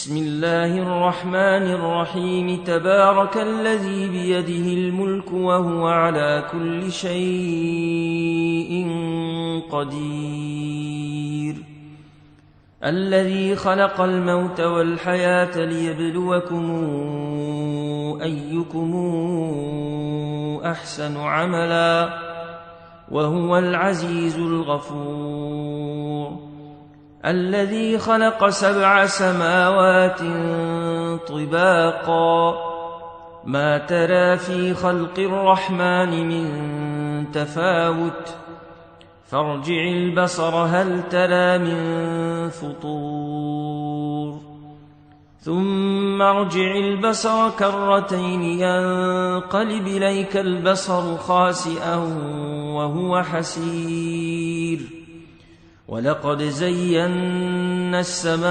بسم الله الرحمن الرحيم تبارك الذي بيده الملك وهو على كل شيء قدير الذي خلق الموت والحياة ليبلوكم أيكم أحسن عملا وهو العزيز الغفور الذي خلق 7 سماوات طباقا ما ترى في خلق الرحمن من تفاوت فارجع البصر هل ترى من فطور ثم ارجع البصر كرتين ينقلب إليك البصر خاسئا وهو حسير ولقد زينا السماء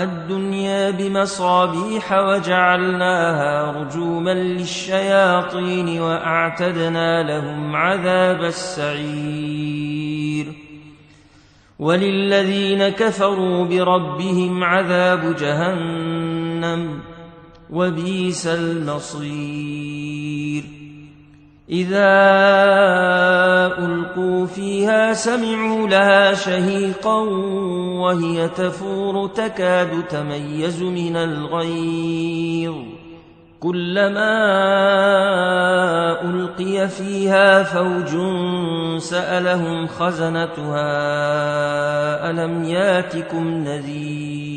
الدنيا بمصابيح وجعلناها رجوما للشياطين وأعتدنا لهم عذاب السعير وللذين كفروا بربهم عذاب جهنم وبئس المصير إذا ألقوا فيها سمعوا لها شهيقا وهي تفور تكاد تميز من الغيظ كلما ألقي فيها فوج سألهم خزنتها ألم ياتكم نذير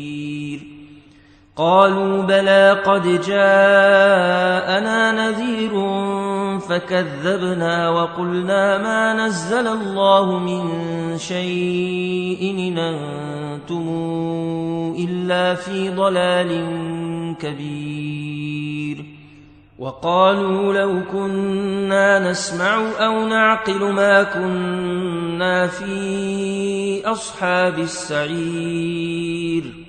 قالوا بلى قد جاءنا نذير فكذبنا وقلنا ما نزل الله من شيء إن أنتم إلا في ضلال كبير وقالوا لو كنا نسمع أو نعقل ما كنا في أصحاب السعير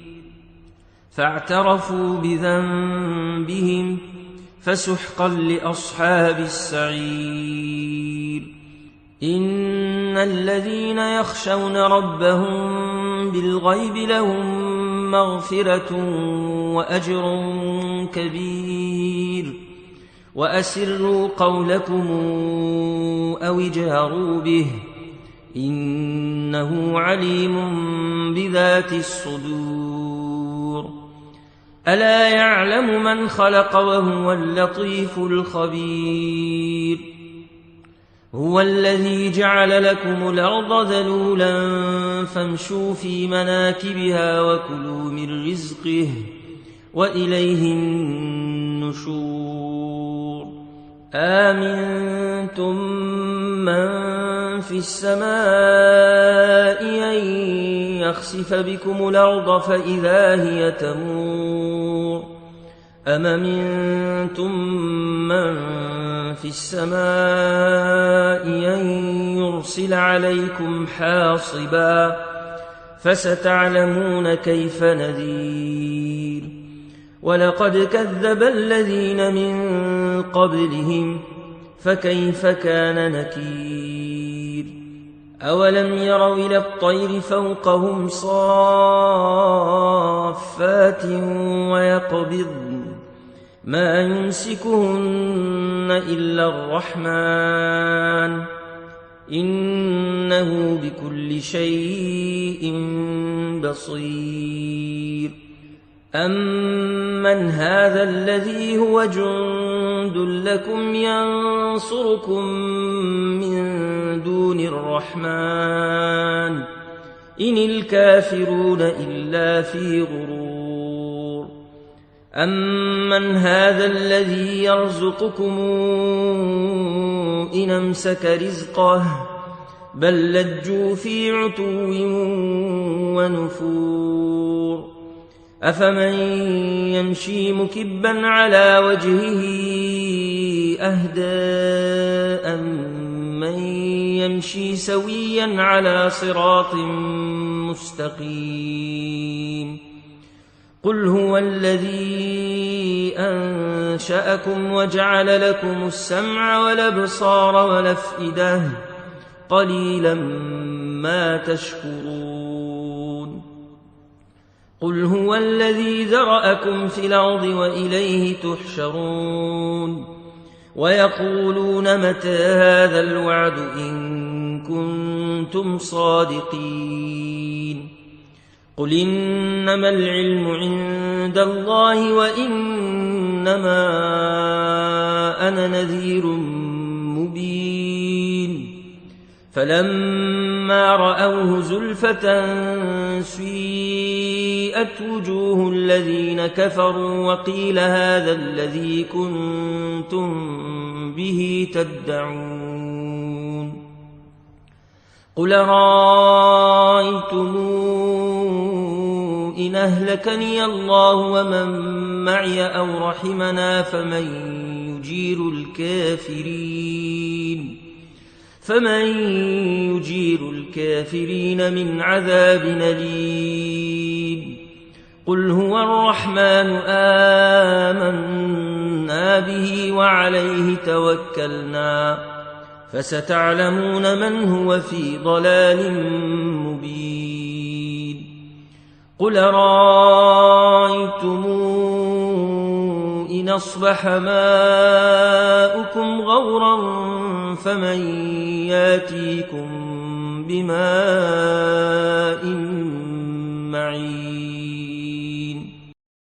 فاعترفوا بذنبهم فسحقا لأصحاب السعير إن الذين يخشون ربهم بالغيب لهم مغفرة وأجر كبير وأسروا قولكم أو اجهروا به إنه عليم بذات الصدور ألا يعلم من خلق وهو اللطيف الخبير هو الذي جعل لكم الأرض ذلولا فامشوا في مناكبها وكلوا من رزقه وإليه النشور آمنتم من في السماء أن يخسف بكم الأرض فإذا هي تمور أم أمنتم من في السماء أن يرسل عليكم حاصبا فستعلمون كيف نذير ولقد كذب الذين من قبلهم فكيف كان نكير أولم يروا إلى الطير فوقهم صافات ويقبضن ما يمسكهن إلا الرحمن إنه بكل شيء بصير أمن هذا الذي هو جند لكم ينصركم من دون الرحمن إن الكافرون إلا في غرور أمن هذا الذي يرزقكم إن أمسك رزقه بل لجوا في عتو ونفور أفمن يمشي مكبا على وجهه أهدى أمن يمشي سويا على صراط مستقيم قل هو الذي أنشأكم وجعل لكم السمع والأبصار والأفئدة قليلا ما تشكرون قل هو الذي ذرأكم في الأرض وإليه تحشرون ويقولون متى هذا الوعد إن كنتم صادقين قل إنما العلم عند الله وإنما أنا نذير مبين فلما رأوه زلفة سيئت وجوه الذين كفروا وقيل هذا الذي كنتم به تدعون قل رأيتم إن أهلكني الله ومن معي أو رحمنا فمن يجير الكافرين من عذاب أليم قل هو الرحمن آمنا به وعليه توكلنا فستعلمون من هو في ضلال مبين قل رأيتم إن أصبح ماؤكم غورا فمن ياتيكم بماء معين